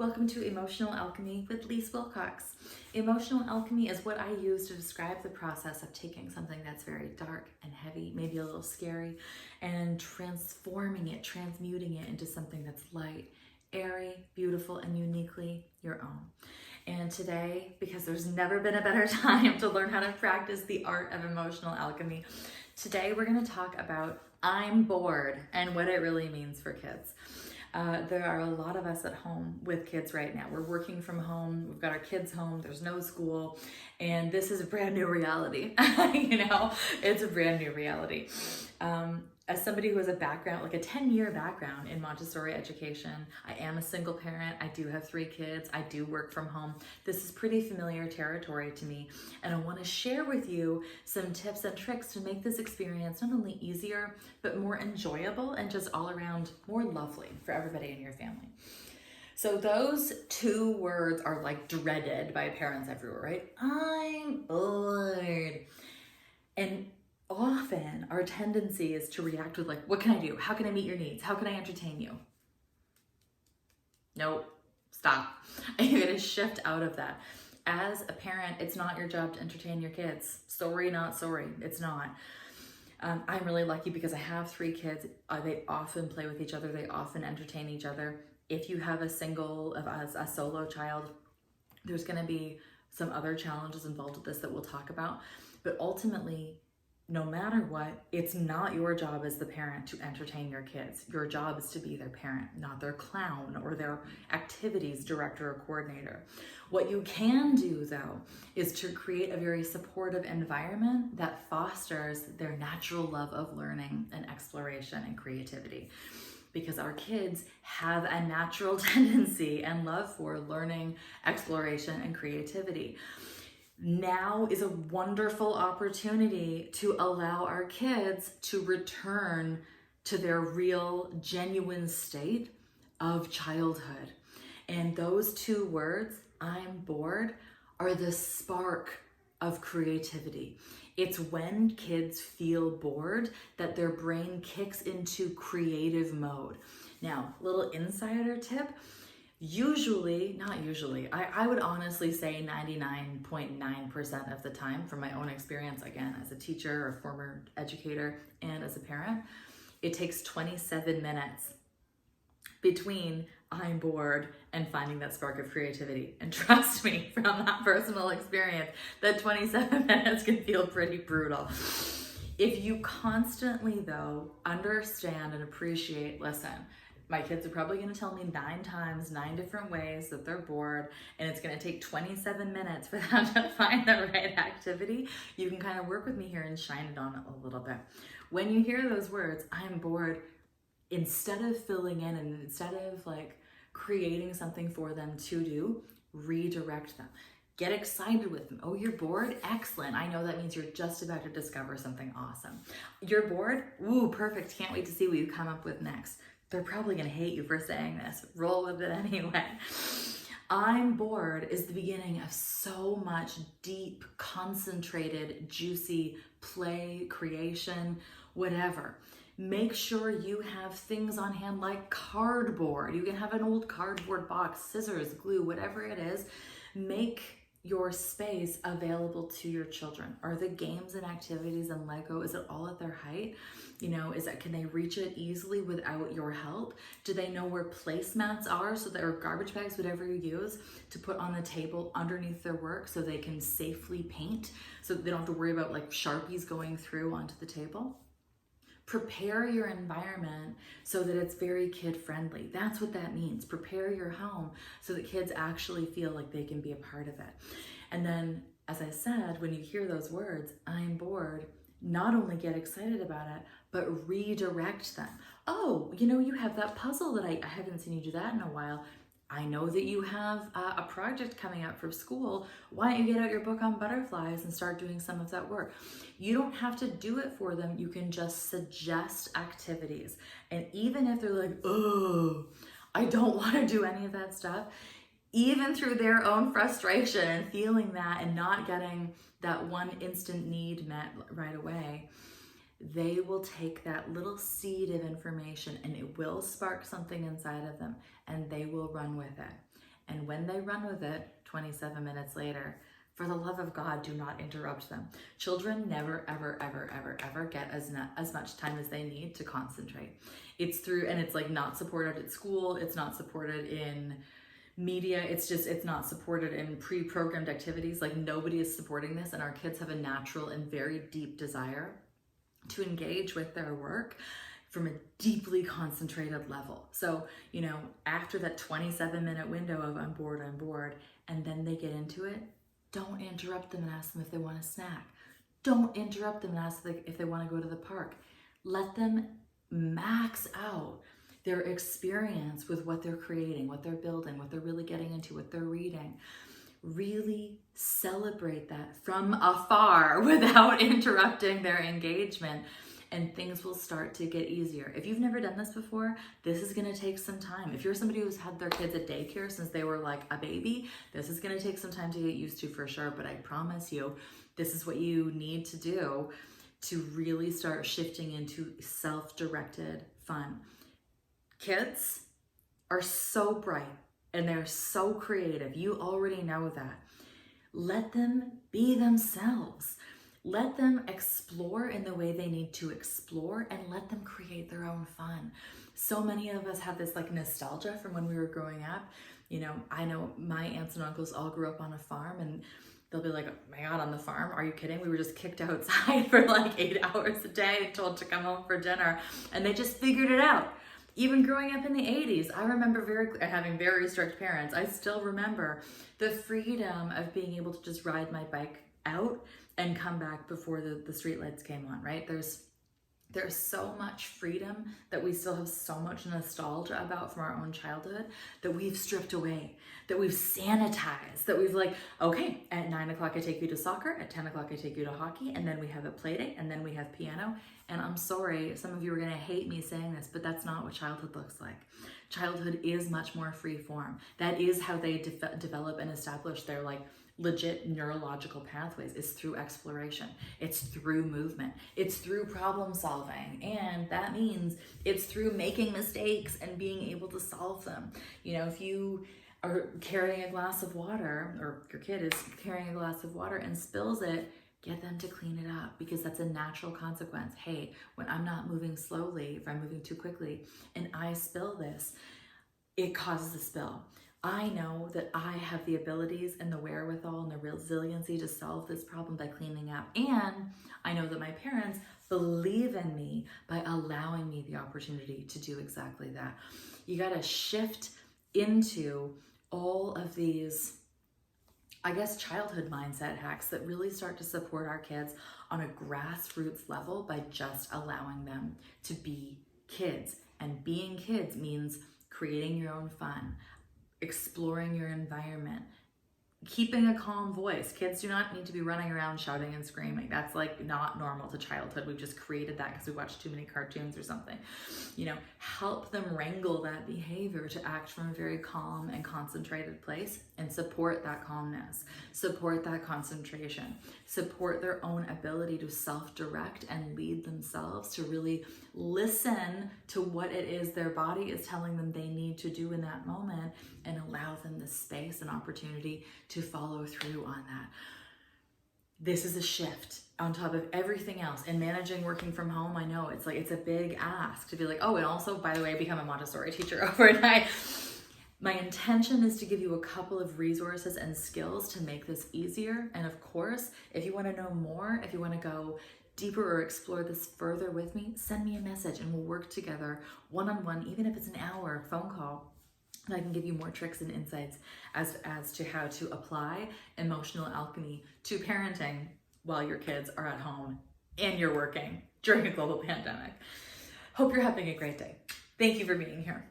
Welcome to Emotional Alchemy with Lise Wilcox. Emotional alchemy is what I use to describe the process of taking something that's very dark and heavy, maybe a little scary, and transforming it, transmuting it into something that's light, airy, beautiful, and uniquely your own. And today, because there's never been a better time to learn how to practice the art of emotional alchemy, today we're going to talk about I'm bored and what it really means for kids. There are a lot of us at home with kids right now. We're working from home. We've got our kids home. There's no school. And this is a brand new reality. It's a brand new reality. As somebody who has a background, like a 10-year background in Montessori education, I am a single parent. I do have 3 kids. I do work from home. This is pretty familiar territory to me. And I want to share with you some tips and tricks to make this experience not only easier, but more enjoyable and just all around more lovely for everybody in your family. So those 2 words are like dreaded by parents everywhere, right? I'm bored. And often our tendency is to react with like, what can I do? How can I meet your needs? How can I entertain you? Nope, stop. You're gonna shift out of that. As a parent, it's not your job to entertain your kids. Sorry, not sorry, it's not. I'm really lucky because I have 3 kids. They often play with each other. They often entertain each other. If you have a solo child, there's gonna be some other challenges involved with this that we'll talk about. But ultimately, no matter what, it's not your job as the parent to entertain your kids. Your job is to be their parent, not their clown or their activities director or coordinator. What you can do, though, is to create a very supportive environment that fosters their natural love of learning and exploration and creativity. Because our kids have a natural tendency and love for learning, exploration, and creativity. Now is a wonderful opportunity to allow our kids to return to their real, genuine state of childhood. And those 2 words, I'm bored, are the spark of creativity. It's when kids feel bored that their brain kicks into creative mode. Now, little insider tip, I would honestly say 99.9% of the time, from my own experience, again, as a teacher or former educator and as a parent, it takes 27 minutes between I'm bored and finding that spark of creativity. And trust me, from that personal experience, that 27 minutes can feel pretty brutal. If you constantly, though, understand and appreciate, listen, my kids are probably going to tell me 9 times, 9 different ways that they're bored, and it's going to take 27 minutes for them to find the right activity. You can kind of work with me here and shine it on a little bit. When you hear those words, I'm bored, instead of filling in and instead of like creating something for them to do, redirect them. Get excited with them. Oh, you're bored? Excellent. I know that means you're just about to discover something awesome. You're bored? Ooh, perfect. Can't wait to see what you come up with next. They're probably going to hate you for saying this. Roll with it anyway. I'm bored is the beginning of so much deep, concentrated, juicy play, creation, whatever. Make sure you have things on hand like cardboard. You can have an old cardboard box, scissors, glue, whatever it is. Make your space available to your children. Are the games and activities and Lego, is it all at their height? Can they reach it easily without your help? Do they know where placemats are, so there are garbage bags, whatever you use, to put on the table underneath their work so they can safely paint, so they don't have to worry about like Sharpies going through onto the table? Prepare your environment so that it's very kid-friendly. That's what that means. Prepare your home so that kids actually feel like they can be a part of it. And then, as I said, when you hear those words, I'm bored, not only get excited about it, but redirect them. Oh, you have that puzzle that I haven't seen you do that in a while. I know that you have a project coming up for school. Why don't you get out your book on butterflies and start doing some of that work? You don't have to do it for them. You can just suggest activities. And even if they're like, oh, I don't want to do any of that stuff, even through their own frustration and feeling that and not getting that one instant need met right away, they will take that little seed of information and it will spark something inside of them and they will run with it. And when they run with it 27 minutes later, for the love of God, do not interrupt them. Children never, ever, ever, ever, ever get as much time as they need to concentrate. It's through, and it's like not supported at school. It's not supported in media. It's not supported in pre-programmed activities. Like nobody is supporting this. And our kids have a natural and very deep desire to engage with their work from a deeply concentrated level. So, you know, after that 27-minute window of I'm bored, and then they get into it, don't interrupt them and ask them if they want a snack. Don't interrupt them and ask them if they want to go to the park. Let them max out their experience with what they're creating, what they're building, what they're really getting into, what they're reading. Really celebrate that from afar without interrupting their engagement, and things will start to get easier. If you've never done this before, this is gonna take some time. If you're somebody who's had their kids at daycare since they were like a baby, this is gonna take some time to get used to for sure, but I promise you, this is what you need to do to really start shifting into self-directed fun. Kids are so bright and they're so creative. You already know that. Let them be themselves. Let them explore in the way they need to explore, and let them create their own fun. So many of us have this like nostalgia from when we were growing up. You know, I know my aunts and uncles all grew up on a farm, and they'll be like, oh my God, on the farm? Are you kidding? We were just kicked outside for like 8 hours a day and told to come home for dinner. And they just figured it out. Even growing up in the 80s, I remember having very strict parents. I still remember the freedom of being able to just ride my bike out and come back before the street lights came on, right? There's so much freedom that we still have so much nostalgia about from our own childhood that we've stripped away, that we've sanitized, that we've like, okay, at 9 o'clock I take you to soccer, at 10 o'clock I take you to hockey, and then we have a play date, and then we have piano. And I'm sorry, some of you are gonna hate me saying this, but that's not what childhood looks like. Childhood is much more free form. That is how they develop and establish their like legit neurological pathways. Is through exploration. It's through movement. It's through problem solving. And that means it's through making mistakes and being able to solve them. You know, if you are carrying a glass of water, or your kid is carrying a glass of water and spills it, get them to clean it up, because that's a natural consequence. Hey, when I'm not moving slowly, if I'm moving too quickly and I spill this, it causes a spill. I know that I have the abilities and the wherewithal and the resiliency to solve this problem by cleaning up. And I know that my parents believe in me by allowing me the opportunity to do exactly that. You got to shift into all of these, I guess, childhood mindset hacks that really start to support our kids on a grassroots level by just allowing them to be kids. And being kids means creating your own fun, exploring your environment, keeping a calm voice. Kids do not need to be running around shouting and screaming. That's like not normal to childhood. We've just created that because we watched too many cartoons or something. You know, help them wrangle that behavior to act from a very calm and concentrated place, and support that calmness, support that concentration, support their own ability to self-direct and lead themselves, to really listen to what it is their body is telling them they need to do in that moment, and allow them the space and opportunity to follow through on that. This is a shift on top of everything else. And managing working from home, I know it's a big ask to be like, oh, and also, by the way, become a Montessori teacher overnight. My intention is to give you a couple of resources and skills to make this easier. And of course, if you want to know more, if you want to go deeper or explore this further with me, send me a message and we'll work together one-on-one, even if it's an hour phone call. And I can give you more tricks and insights as to how to apply emotional alchemy to parenting while your kids are at home and you're working during a global pandemic. Hope you're having a great day. Thank you for being here.